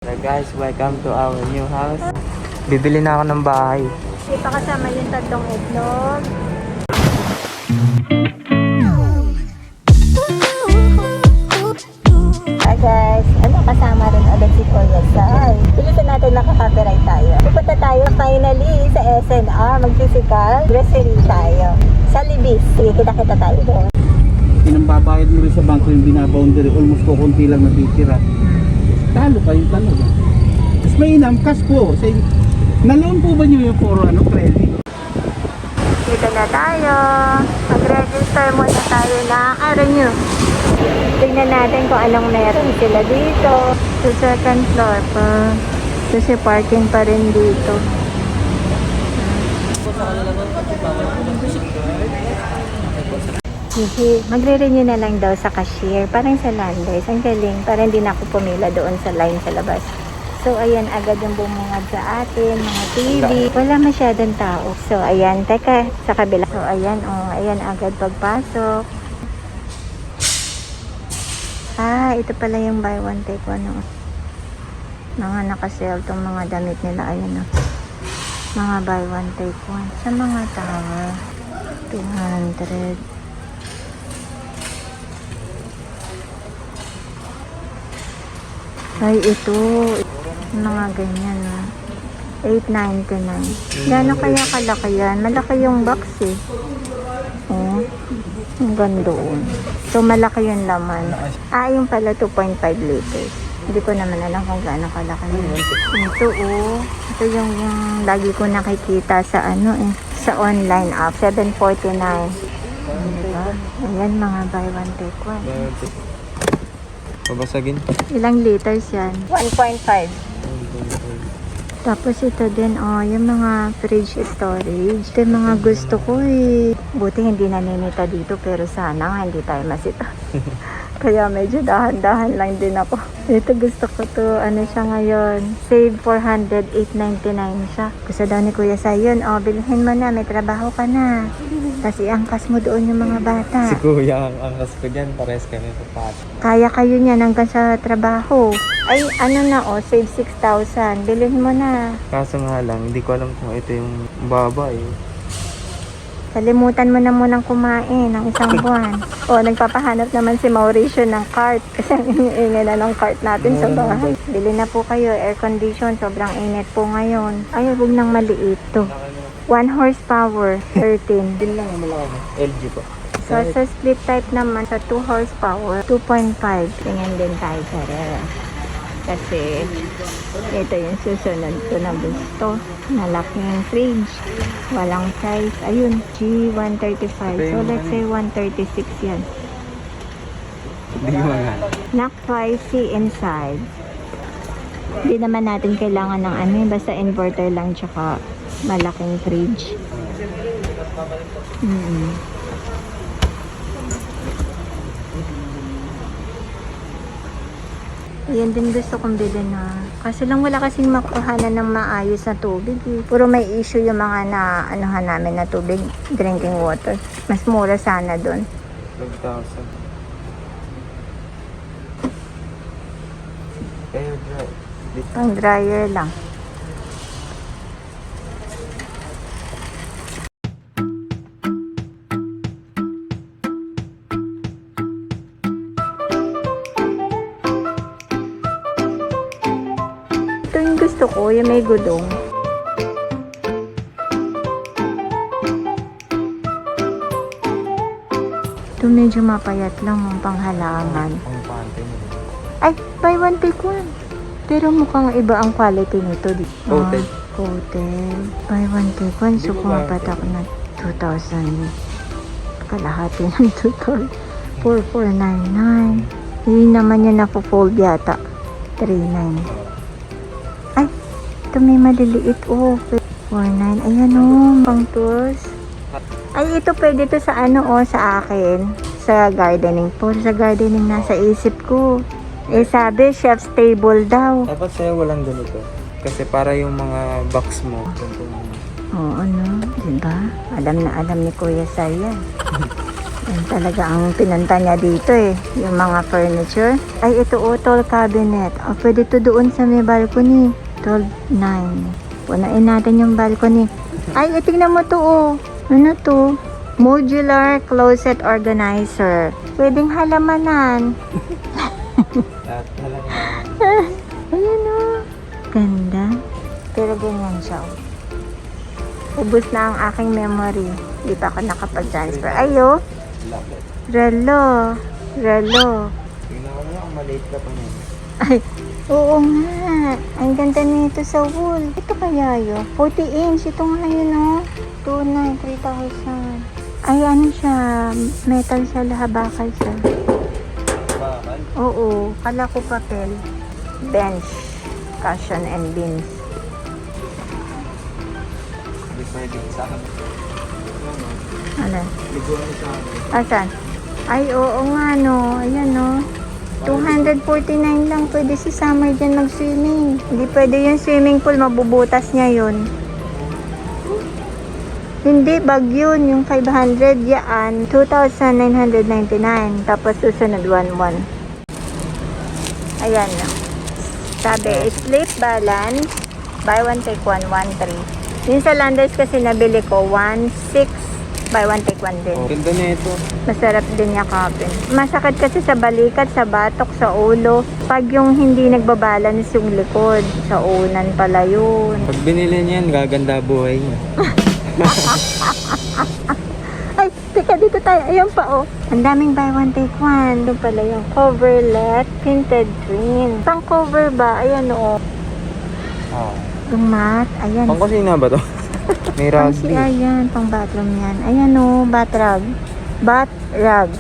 Hello guys, welcome to our new house. Bibili na ako ng bahay. Hindi pa kasama yung tatlong itlog. Hi guys, kasama rin ulit si Kuya Sai. Bilisan natin nakaka-copyright tayo. Pupunta tayo finally sa SNR. Magsisikal. Grocery tayo. Sa Libis. Sige, kita-kita tayo doon. Pinambabayad mo rin sa bangko yung binaboundary, almost kukunti lang natitira. Talo kayo talaga. Mas mainam, cash po. Naloan po ba nyo yung puro credit? Dito na tayo. Mag-register muna tayo na renew. Tingnan natin kung anong meron sila dito. Sa second floor pa. Kasi parking pa rin dito. Magre-renew na lang daw sa cashier. Parang sa Landers. Ang galing. Parang hindi na ako pumila doon sa line sa labas. So, ayan, agad yung bumungad sa atin, mga TV. Wala masyadong tao. So, ayan, teka, sa kabila. So, ayan, ayan, agad pagpasok. Ito pala yung buy one, take one, Mga nakasale tong mga damit nila, ayan, Mga buy one, take one. Sa mga tower, 200. Ay, ito. Mga ganyan, 8.99. Gano'n kaya kalaki yan? Malaki yung box, eh. Ang gandoon. So, malaki yung laman. Yung pala 2.5 liters. Hindi ko naman alam kung gaano kalaki yun. Ito, Ito yung lagi ko nakikita sa sa online app. 7.49. Diba? Ayan, mga buy one, take one. Pabasagin. Ilang liters yan? 1.5. Tapos ito din, yung mga fridge storage. Ito yung mga gusto ko, Buti hindi naninita dito, pero sana nga hindi tayo masita. Kaya medyo dahan-dahan lang din ako. Ito gusto ko to, siya ngayon. Save 400, 899 siya. Gusto daw ni Kuya Sayon, bilhin mo na, may trabaho ka na. Tapos iangkas mo doon yung mga bata. Si Kuya ang angkas ko dyan, pares kami papat. Kaya kayo niyan hanggang sa trabaho. Ay, save 6,000. Bilhin mo na. Kaso nga lang, hindi ko alam kung ito yung baba Kalimutan mo na munang kumain ng isang buwan. Nagpapahanap naman si Mauricio ng cart. Kasi ang ingay na ng cart natin sa bahay. Bili na po kayo, air condition. Sobrang init po ngayon. Ay, huwag nang maliit to. 1 horsepower, 13. Din lang ang malaki. LG po. So, sa split type naman, sa 2 horsepower, 2.5. Tingnan din tayo sa rera. Kasi, ito yung susunod ko na gusto. Malaking fridge. Walang size. Ayun, G135. So, let's say 136 yan. Hindi mo nga. Knock pricey inside. Hindi naman natin kailangan ng basta inverter lang tsaka malaking fridge. Yan din gusto kong bilhin kasi lang wala kasing makuhanan ng maayos na tubig. Puro may issue yung mga namin na tubig, drinking water. Mas mura sana doon. 12,000. Pang dryer lang. Ito yung gusto ko, yung may gudong. Ito medyo mapayat lang ang panghalangan. Ang pante mo. Ay, buy one take one. Pero mukhang iba ang quality nito. Coated. Coated. Buy one take one. So, pumapatak na 2,000. Kalahati ng 2,000. 4,499. Hindi naman yan napo-fold yata. 3,900. Ay, ito may maliliit. 4,900. Ayan pang tours. Ay, ito pwede to sa sa akin. Sa gardening. Puro sa gardening nasa isip ko. Sabi, chef's table daw. Dapat sa'yo walang ganito. Kasi para yung mga box mo. Oo, diba? Alam na alam ni Kuya Sai yan. Yan talaga ang pinunta niya dito eh. Yung mga furniture. Ay, ito tall cabinet. Pwede to doon sa may balcony. Tall 9. Punain natin yung balcony. Ay, tingnan mo to Ano to? Modular closet organizer. Pwedeng halamanan. Lahat talaga. Ayan Ganda. Pero ganyan siya. Ubus na ang aking memory. Di pa ako nakapag-transfer. Ayo. Relo. Tingnan ko na kung maliit ka pa niyan. Ay, oo nga. Ang ganda nito sa wall. Ito kaya 40 inch. Ito nga yun 3,000. Ay, ano siya? Metal siya, bakal siya. Bakal? Oo, kala ko papel. Bench, cushion and beams. Hindi pwede sa akin. Ano? Liguan mo sa akin. Asan? Ay, oo nga Ayan 249 lang. Pwede si Summer dyan mag-swimming. Hindi pwede yung swimming pool. Mabubutas niya yun. Hindi, bag yun. Yung 500 yan. 2,999. Tapos susunod 1,1. Ayan na. Sabi, sleep balance. Buy one, take one, 1,3. Yung sa Landers kasi nabili ko, 1,6. Buy one, take one din. Ganda na ito. Masarap din yakapin. Masakit kasi sa balikat, sa batok, sa ulo. Pag yung hindi nagbabalance yung likod, sa unan pala yun. Pag binili niyan, gaganda buhay niya. Ay, teka, dito tayo. Ayun pa, Ang daming buy one, take one. Doon pala yung coverlet, tinted green. Pang cover ba? Ayan, Yung mat. Ayan. Pang kusina ba to? May Pang rugby. ayan, pang bathroom yan. Ayan bath rug. Bath rug.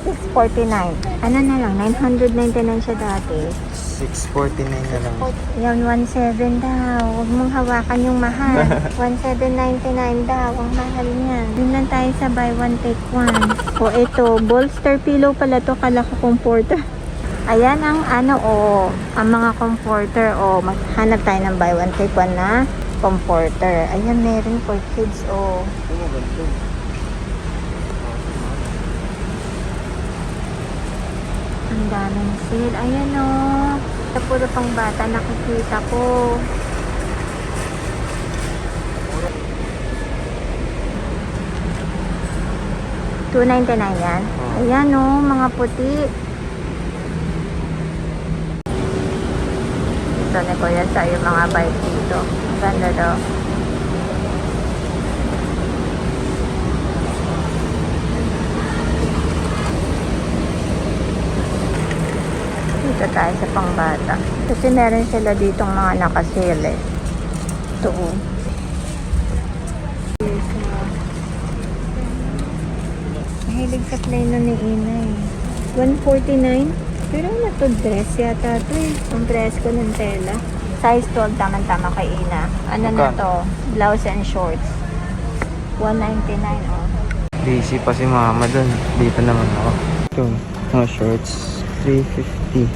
649. Ano na lang, 999 siya dati. 649 na lang. Yan, 17 daw. Huwag mong hawakan yung mahal. 1799 daw. Ang mahal niyan. Yun lang tayo sa buy one, take one. Ito, bolster pillow pala to. Kala ko comforter. Ayan ang ang mga comforter. Maghanap tayo ng buy one, take one na comforter. Ayan, meron for kids. Ang daming sale. Ayan Ito puro pang bata nakikita ko. $299 yan. Ayan mga puti. Ito na ko yan sa'yo mga bike dito. Ang ganda daw. Dito tayo sa pangbata. Kasi meron sila ditong mga nakasale. Ito Mahilig sa play na ni Ina 149. Pero ano to, dress yata to Ang dress ko ng tela. Size 12, tama-tama kay Ina. Ano na to? Blouse and shorts. 199 Busy pa si mama dun. Dito naman ako. Ito, mga shorts. 350.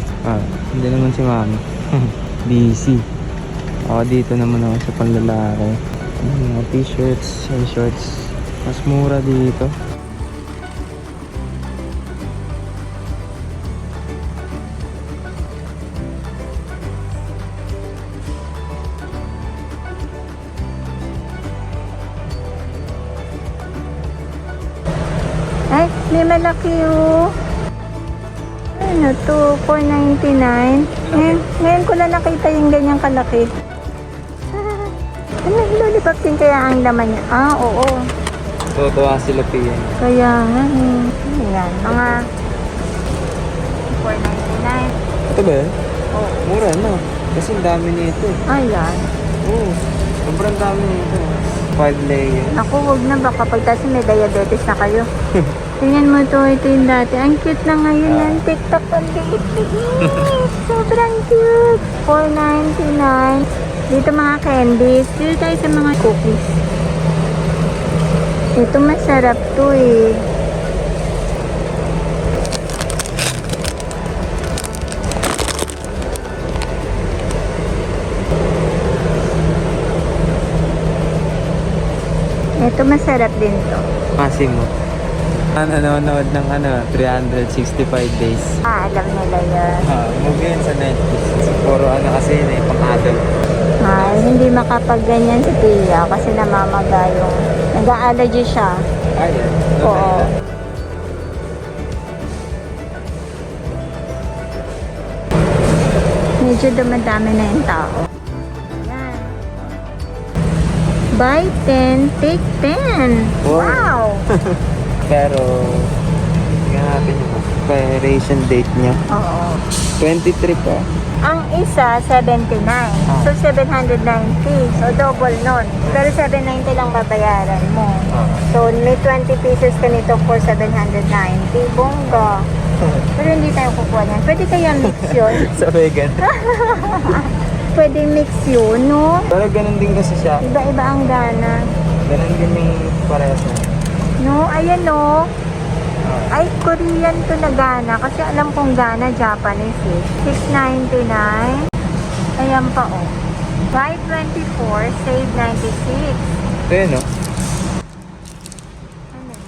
Hindi naman si mama. Busy. Dito naman ako sa panlalaki. Mga t-shirts and shorts. Mas mura dito. Ay, may malaki Ano to? 499. Ngayon ko lang nakita yung ganyang kalaki. Ano, lollipop din kaya ang laman niya? Oo. Tutuwa sila Pia. Kaya nga Ayan, mga 499. Ito ba yan? Oo. Mura na. Kasi ang dami nito. Ayan. Oo. Sobrang dami nito. 5 layer. Naku, huwag na. Baka pagtasi may diabetes na kayo. Tingnan mo to. Ito yung dati. Ang cute na ngayon ng TikTok. Ang liit-liit. Sobrang cute. 499. Dito mga candies. Dito tayo sa mga cookies. Ito masarap to Ito masarap din to. Massimo. Nanonood ng 365 days. Alam nila yan. Movie yun sa Netflix. Puro kasi yun pang-adult. Hindi makapagganyan si Tia kasi namamaga yung nag-allergy siya. Yan. Oo. Medyo dumadami na yung tao. Ayan. Buy 10, take 10. Wow! Pero, tingnan natin yung expiration date niya. Oo. 23 pa. Ang isa, 79. So, 790. So, double nun. Pero 790 lang babayaran mo. So, may 20 pieces ka nito for 790. Bongga. Pero hindi tayo kukuha niyan. Pwede kaya mix yun? Sa vegan. Pwede mix yun, no? Pero ganun din kasi siya. Iba-iba ang gana. Ganun din yung parehas na. No, ayan no. Ay, Korean to na gana. Kasi alam kong gana, Japanese eh. 699. Ayan pa oh. Buy 24, save 96. Ayun no? Ano yan?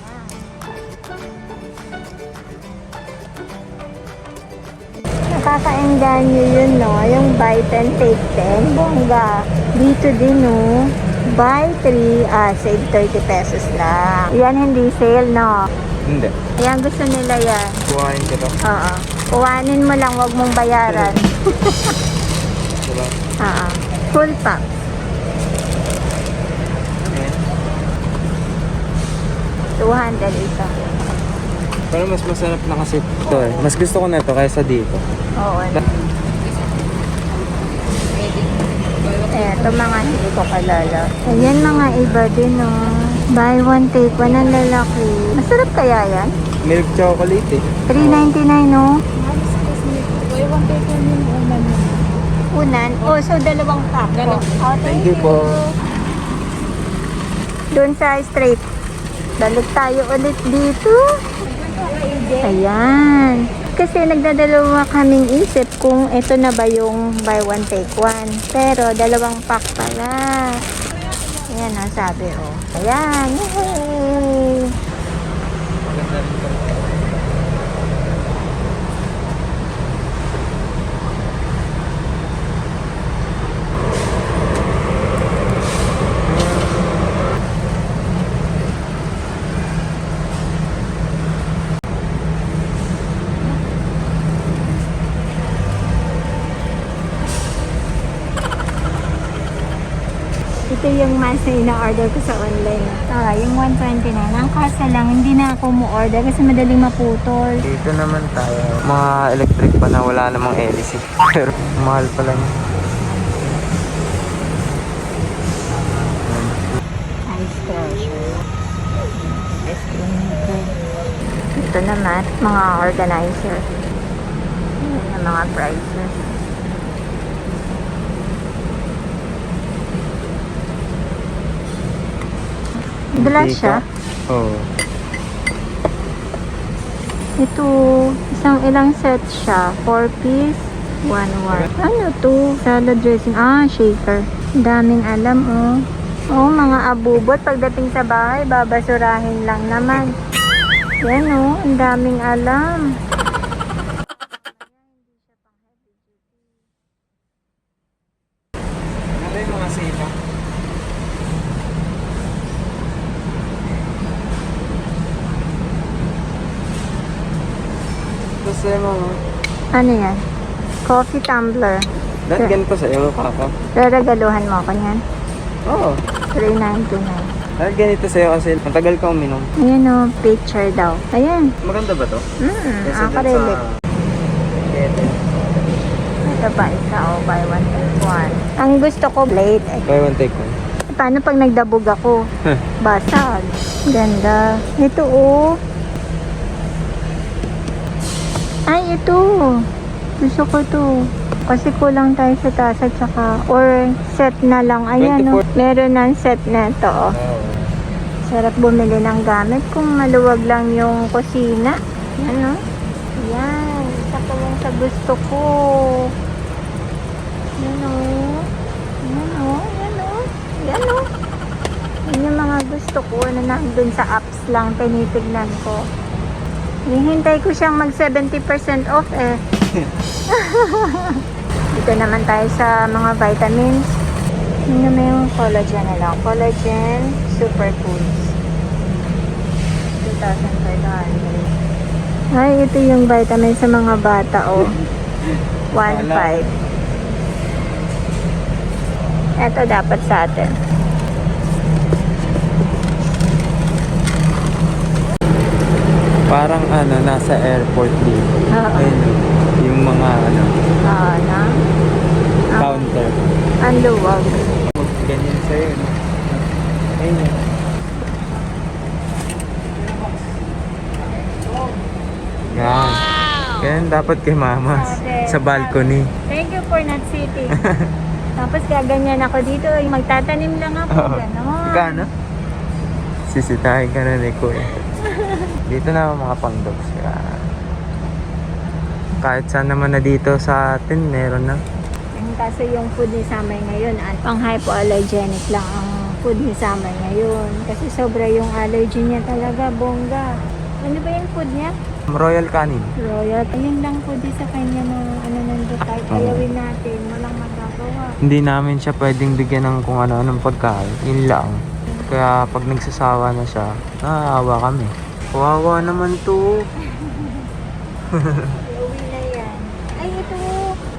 Nakakaengganyo yun no. Yung buy 10, take 10. Bongga. Dito din no. Buy 3, save 30 pesos lang. Yan hindi sale no. Hindi. Ayan, gusto nila yan. Kuhain ko to. Oo. Kuhanin mo lang, wag mong bayaran. Diba? Oo. Full pack. Ayan. 200 isa. Pero mas masarap na kasi ito eh. Mas gusto ko na ito kaysa dito. Oo. Eto mga hindi ko kalala. Ayan mga iba din oh. Buy one, take one ang lalaki. Masarap kaya yan? Milk chocolate eh. 3.99 no? Buy one take one yung unan mo. Unan? Oh, so dalawang pack po. Oh, Thank you po. Doon sa straight. Balik tayo ulit dito. Ayan. Kasi nagdadalawa kaming isip kung ito na ba yung buy one take one. Pero dalawang pack pala. Ayan ang sabi oh. Ayan. Yay! Maganda rin ito. Ito yung mas na ina-order ko sa online. Yung 129. Ang kasa lang, hindi na ako mo-order kasi madaling maputol. Dito naman tayo. Mga electric pa na wala namang LC. Pero mahal pala niya. Ice crusher. Ito naman, mga organizer. Ayan yung mga prices. Dala siya. Oo. Ito, ilang set siya. 4 piece, 1. Ano to? Salad dressing. Shaker. Daming alam, oh. Oh, mga abubot. Pagdating sa bahay, babasurahin lang naman. Yan, oh. Ang daming alam. Ano yung mga sila? Tapos mga... Ano yan? Coffee tumbler. Dahil ganito sa'yo, Papa. Regaluhan mo ako niyan. Oo. 3.99. Dahil ganito sa'yo kasi matagal ka uminom. Ayan, oh. Picture daw. Ayan. Maganda ba to? Acrylic. Ito. Ito ba isa o buy one take one? Ang gusto ko plate. Buy one take one. Paano pag nagdabog ako? Basag. Ganda. Ito oh. Ay, ito. Gusto ko to. Kasi kulang tayo sa tasa tsaka or set na lang. Ayan oh. Meron ng set na ito oh. Sarap bumili ng gamit kung maluwag lang yung kusina. Yan oh. Yan. Isa pa lang sa gusto ko. Yan o. Yan o. Yan o. Yan o. Yan yung mga gusto ko na nandun sa apps lang tinitignan ko. Hinihintay ko siyang mag 70% off eh. Dito naman tayo sa mga vitamins. Yun naman yung collagen na lang. Collagen Super Foods. 2,500. Ay, ito yung vitamin sa mga bata, oh. 1.5. Ito dapat sa atin. Parang ano, nasa airport dito. Oo. Ayun, yung mga ano, Na? counter. Ang luwag. Ganyan sa'yo, no? Ayun yun. Yan. Ganyan dapat kay mama. Sabi. Sa balcony. Thank you for not sitting. Tapos gaganyan ako dito. Magtatanim lang ako. Oo. Ganon. Gano? Sisitahin ka na ni Kuya. Dito na mga pang-dogs. Kahit saan naman na dito sa atin, meron na. Kaso yung food ni Summer ngayon, pang hypoallergenic lang ang food ni Summer ngayon. Kasi sobra yung allergy niya talaga, bongga. Ano ba yung food niya? Royal Canin. Royal. Ayun lang food sa kanya na ano nandito. Kahit ayawin natin, walang magagawa. Hindi namin siya pwedeng bigyan ng kung ano-anong pagkain. Yun lang. Kaya pag nagsasawa na siya, naaawa kami. Kawawa naman to. Uwi na yan. Ay, ito.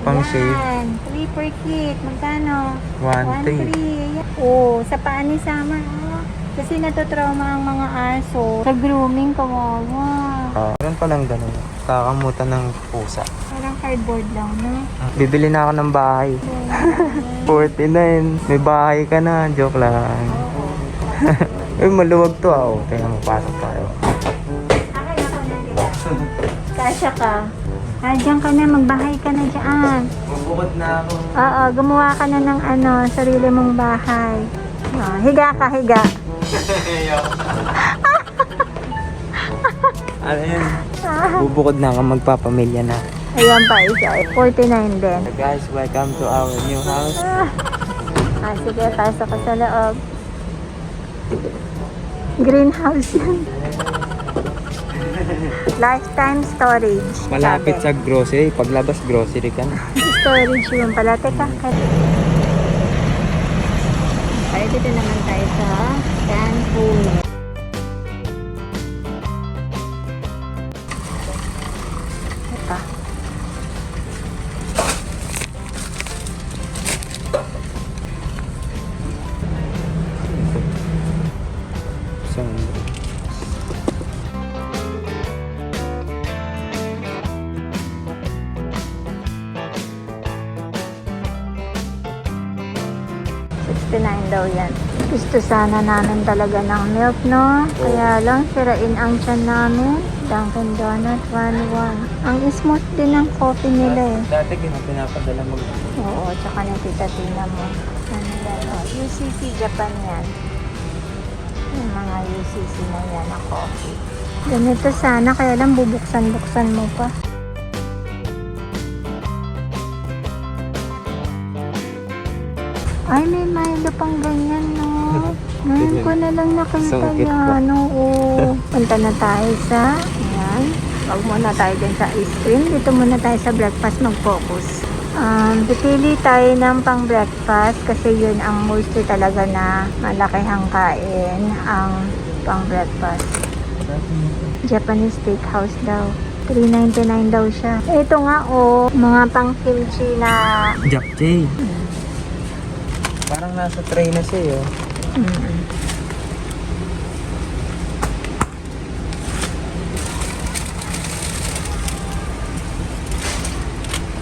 Pang shave. Yan. 3 per kit. Magkano? 1.3. 1.3. Oh, sa paa ni Summer. Oh. Kasi natotrauma ang mga aso. Sa grooming, kawawa. Meron palang ganun. Kakamutan ng pusa. Parang cardboard lang, no? Bibili na ako ng bahay. 49. May bahay ka na. Joke lang. Eh, maluwag to ah. Oh. Kaya mapasok tayo. Akin ako na nila. Kasya ka. Diyan ka na. Magbahay ka na dyan. Bubukod na ako. Oo, gumawa ka na ng ano, sarili mong bahay. Higa ka, higa. Ano yun? Bubukod na ako. Magpapamilya na. Ayan pa isa. 49 din. So guys, welcome to our new house. Sige, pasok ka sa loob. Greenhouse yan. Lifetime storage. Malapit sabi. sa grocery. Paglabas, grocery ka na. Storage room pala. Teka. Ay, dito naman tayo sa canned food. Ito. So, $69 daw yan. Gusto sana namin talaga ng milk, no? Kaya lang, sirain ang tiyan namin. Dunkin Donut, 1-1. Ang smooth din ng coffee nila eh. dati pinapadala mo. Oo, tsaka na tita Tina mo. Ano yan, oh, UCC Japan yan. Yung mga UCC na yan na coffee. Ganito sana, kaya lang bubuksan-buksan mo pa. Ay, may Milo pang ganyan, no? Ngayon ko na lang nakita Sungkit ba? yan, oo. Punta na tayo sa, ayan. Huwag muna tayo din sa ice cream. Dito muna tayo sa breakfast mag-focus. Pipili tayo ng pang breakfast kasi yun ang mostly talaga na malakihang kain ang pang breakfast. Japanese steakhouse daw. $3.99 daw siya. Ito nga oh, mga pang kimchi na Japchae. Parang nasa tray na siya, oh.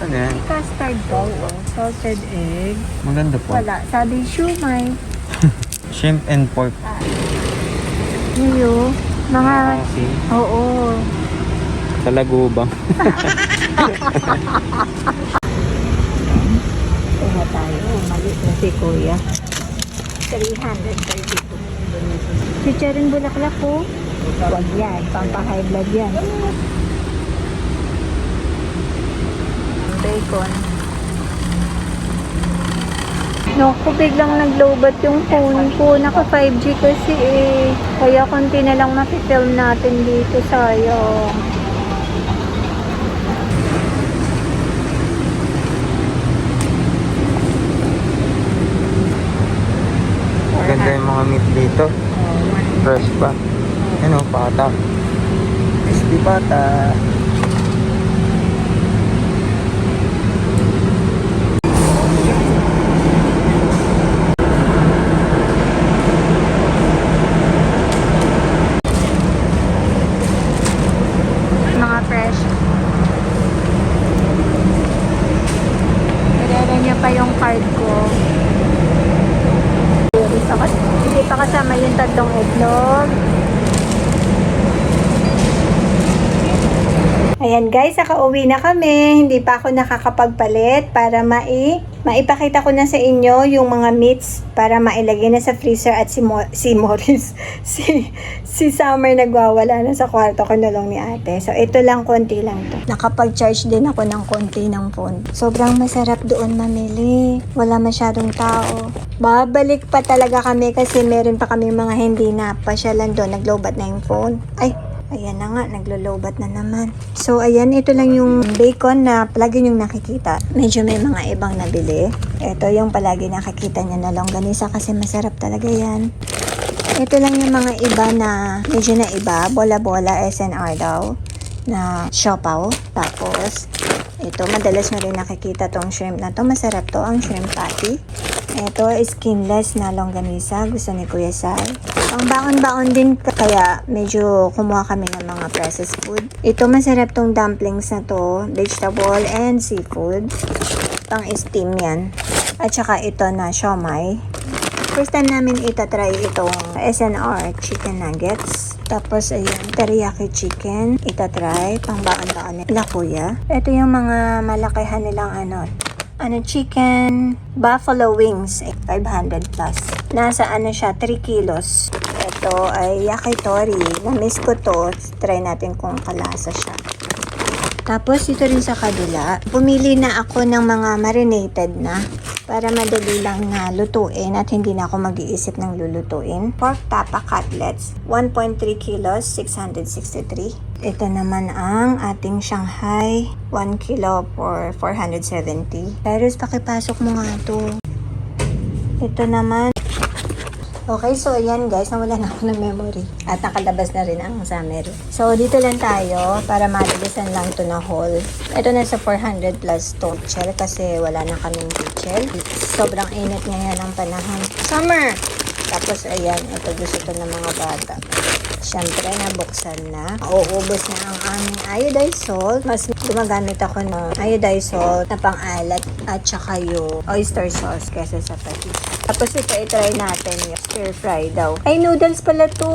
Ano yan? custard daw, oh. Salted egg. Maganda po. Wala. Sabi shumai. Shrimp and pork. Niyo. Mga, Kasi oo. sa lagubang. Kaya tayo. Mali na si Kuya. 332. Chicharon bulaklak po. Huwag yan. Pampa-high blood yan. Bacon. Naku, biglang nag-lowbat yung phone ko. Naka 5G kasi eh. Kaya konti na lang makifilm natin dito. Sayang. Ganda yung mga meat dito. Fresh pa. Ano, pata. Crispy pata. Mga fresh. Nilala niya pa yung card ko. Hindi pa kasama yung tatlong eggnog. Ayan guys, nakauwi na kami. Hindi pa ako nakakapagpalit para maipakita ko na sa inyo yung mga meats para mailagay na sa freezer at si Morris, si Summer nagwawala na sa kwarto ko nulong ni ate. So ito lang, konti lang to. Nakapag-charge din ako ng konti ng phone. Sobrang masarap doon mamili. Wala masyadong tao. Babalik pa talaga kami kasi meron pa kami mga hindi na pasyalan doon. Nag-lowbat na yung phone. Ay, ayan na nga, naglo-lowbat na naman. So, ayan, ito lang yung bacon na palagi yung nakikita. Medyo may mga ibang nabili. Ito yung palagi nakikita niya na longganisa kasi masarap talaga yan. Ito lang yung mga iba na medyo na iba. Bola-bola, SNR daw, na siopaw. Tapos, ito, madalas mo rin nakikita tong shrimp na to. Masarap to, ang shrimp patty. Ito, skinless na longganisa. Gusto ni Kuya Sai. Ang baon-baon din kaya medyo kumuha kami ng mga processed food. Ito, masarap tong dumplings na to. Vegetable and seafood. Pang steam yan. At saka ito na siomai. First time namin itatry itong SNR chicken nuggets. Tapos, ayun, teriyaki chicken. Itatry. Pang baon-baon nila Kuya. Ito yung mga malakihan nilang chicken buffalo wings, 500 plus. Nasa siya, 3 kilos. Ito ay yakitori. Na-miss ko to. Try natin kung kalasa siya. Tapos, ito rin sa kabila. Pumili na ako ng mga marinated na para madali lang na lutuin at hindi na ako mag-iisip ng lulutuin. Pork tapa cutlets, 1.3 kilos, 663. Ito naman ang ating Shanghai, 1 kilo for 470. Pero pakipasok mo nga ito. Ito naman. Okay, so ayan guys, nawala na ako ng memory. At nakalabas na rin ang summary. So, dito lang tayo para mabilisan lang ito na haul. Ito na sa 400 plus to shell kasi wala na kaming shell. Sobrang init ngayon ang panahon. Summer! Tapos, ayan, ito gusto to ng mga bata. Siyempre, nabuksan na. Uuubos na ang aming iodized salt. Mas gumagamit ako ng iodized salt na pang-alat at saka yung oyster sauce kesa sa patis. Tapos ito, itry natin yung stir fry daw. Ay, noodles pala to.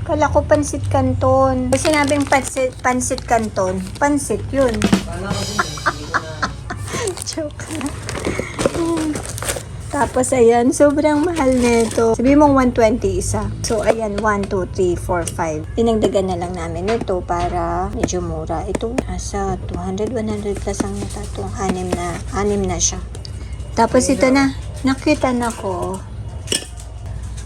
Kala ko pansit canton. Kasi sinabing pansit canton. Pansit yun. Joke na. Tapos, ayan, sobrang mahal nito. Sabi mong 120 isa. So, ayan, 1, 2, 3, 4, 5. Dinagdagan na lang namin ito para medyo mura. Ito, nasa 200, 100 plus ang nata. Itong anim na siya. Tapos, ito na. Nakita na ko.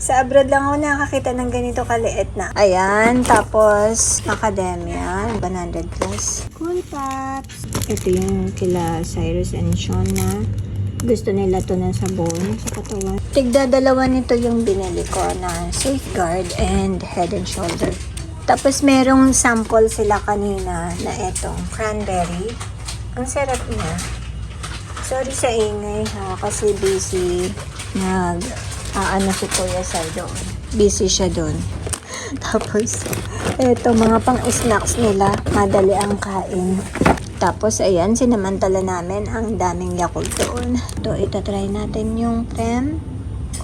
Sa abroad lang ako nakakita ng ganito kaliit na. Ayan, tapos, macadamia, 100 plus. Cool Pops. Ito yung kila Cyrus and Sean na gusto nila to ng sabon sa katawan. Tigda dalawa nito yung binili ko na Safeguard and Head and Shoulder. Tapos merong sample sila kanina na etong cranberry. Ang sarap niya. Sorry sa ingay ha, kasi busy. Si Kuya Sai doon. Busy siya doon. Tapos, eto mga pang-snacks nila. Madali ang kain. Tapos, ayan, sinamantala namin ang daming Yakult doon. Ito, itatry natin yung creme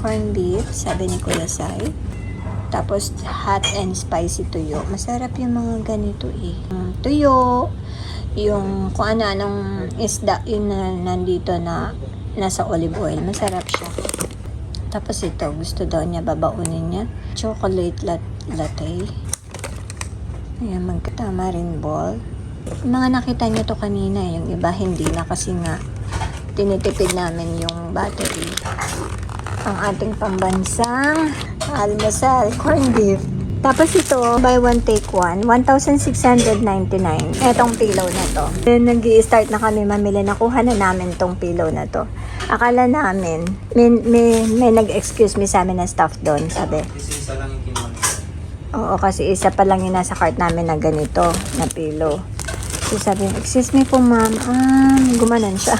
corn beef, sabi ni Kuya Sai. Tapos, hot and spicy tuyo. Masarap yung mga ganito eh. Tuyo, yung kung ano-anong isda yung nandito na nasa olive oil. Masarap siya. Tapos ito, gusto daw niya, babaunin niya. Chocolate latte. Ayan, magka-tamarind ball. Mga nakita nyo to kanina, yung iba hindi na kasi nga tinitipid namin yung battery. ang ating pambansang almusal, corned beef. Tapos ito, buy one take one, 1,699. Etong pillow na to. Then nag-i-start na kami mamili. Nakuha na namin tong pillow na to. Akala namin, may nag-excuse me sa amin na staff doon, sabi. Isa lang yung kinuha. Oo, kasi isa pa lang yung nasa cart namin na ganito, na pillow. So sabi, excuse me po ma'am, gumanan siya.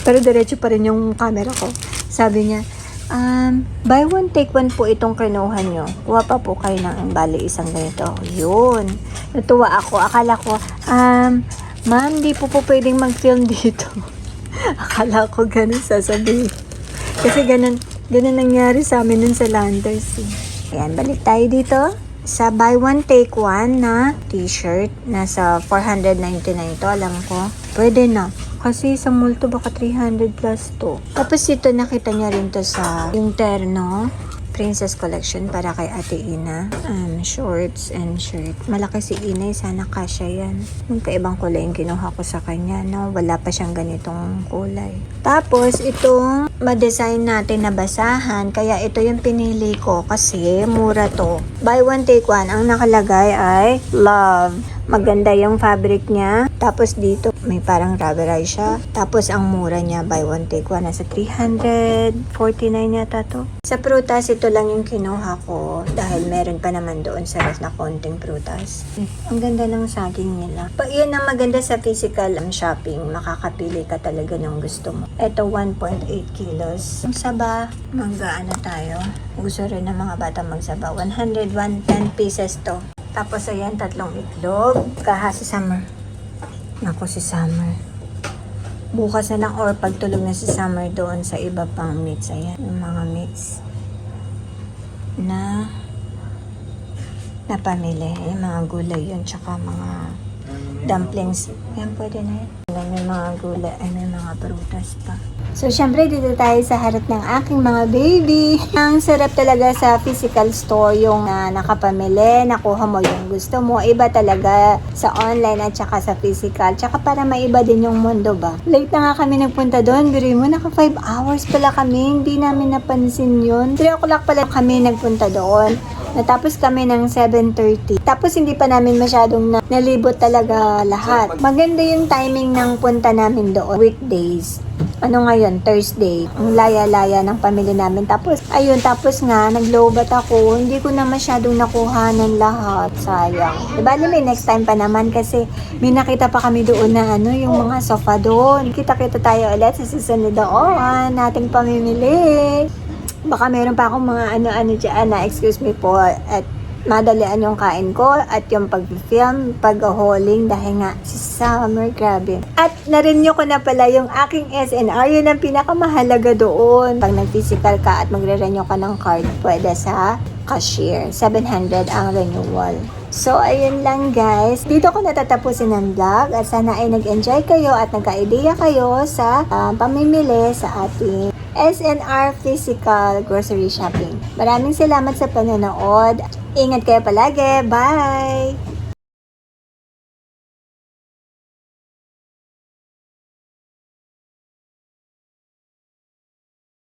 Pero diretso pa rin yung camera ko. Sabi niya, buy one take one po itong kinuha nyo. Kuha pa po kayo ng bali isang ganito. Yun. Natuwa ako. Akala ko, ma'am, di po pwedeng mag-film dito. Akala ko ganun sasabihin. Kasi ganun nangyari sa amin nun sa Landers. Ayan, balik tayo dito sa buy one take one na t-shirt. Nasa 499 to, alam ko. Pwede na. Kasi sa multo baka 300 plus to. Tapos ito nakita niya rin to sa yung terno. Princess Collection para kay Ate Ina. Shorts and shirt. Malaki si Inay. Sana kasya yan. Yung kaibang kulay yung kinuha ko sa kanya. No? Wala pa siyang ganitong kulay. Tapos itong ma-design natin na basahan. Kaya ito yung pinili ko kasi mura to. Buy one take one. Ang nakalagay ay love. Maganda yung fabric niya. Tapos dito, may parang rubberized siya. Tapos ang mura niya, buy one take one. Nasa 349 yata to. Sa prutas, ito lang yung kinuha ko. Dahil meron pa naman doon sa rest na konting prutas. Ang ganda ng saging nila. Yan ang maganda sa physical shopping. Makakapili ka talaga ng gusto mo. Ito, 1.8 kilos. Ang saba, mag-ano tayo. Uso rin ng mga bata magsaba. 110 pieces to. Tapos ayan, 3 itlog. Kaha si Summer. Ako si Summer. Bukas na lang or pagtulog na si Summer doon sa iba pang meats. Ayan, yung mga meats na napamili. Yung mga gulay yun, tsaka mga dumplings. Yan, pwede na yan. May mga gulay, ay may mga prutas pa. So, syempre, dito tayo sa harap ng aking mga baby. Ang sarap talaga sa physical store yung nakapamili, nakuha mo yung gusto mo. Iba talaga sa online at saka sa physical. Tsaka para maiba din yung mundo ba. Late na nga kami nagpunta doon. Biri mo, naka 5 hours pala kami. Hindi namin napansin yun. 3 o'clock pala kami nagpunta doon. Natapos kami ng 7:30. Tapos hindi pa namin masyadong nalibot talaga lahat. Maganda yung timing ng punta namin doon. Weekdays. Ano ngayon? Thursday. Ang laya-laya ng pamilya namin. Tapos, ayun. Tapos nga, nag-lowbat ako. Hindi ko na masyadong nakuhanan lahat. Sayang. Diba, may next time pa naman kasi may nakita pa kami doon na yung mga sofa doon. Kita-kita tayo ulit sa susunod doon. Nating pamimili. Baka meron pa akong mga ano-ano dyan na excuse me po at madalian yung kain ko at yung pag-film, pag-hauling dahil nga si Summer, grabe. At na-renew ko na pala yung aking SNR, yun ang pinakamahalaga doon. Pag nag-physical ka at magre-renew ka ng card, pwede sa cashier. 700 ang renewal. So, ayun lang guys. Dito ko natatapusin ang vlog at sana ay nag-enjoy kayo at nagka-idea kayo sa pamimili sa ating SNR Physical Grocery Shopping. Maraming salamat sa panonood. Ingat kayo palagi. Bye!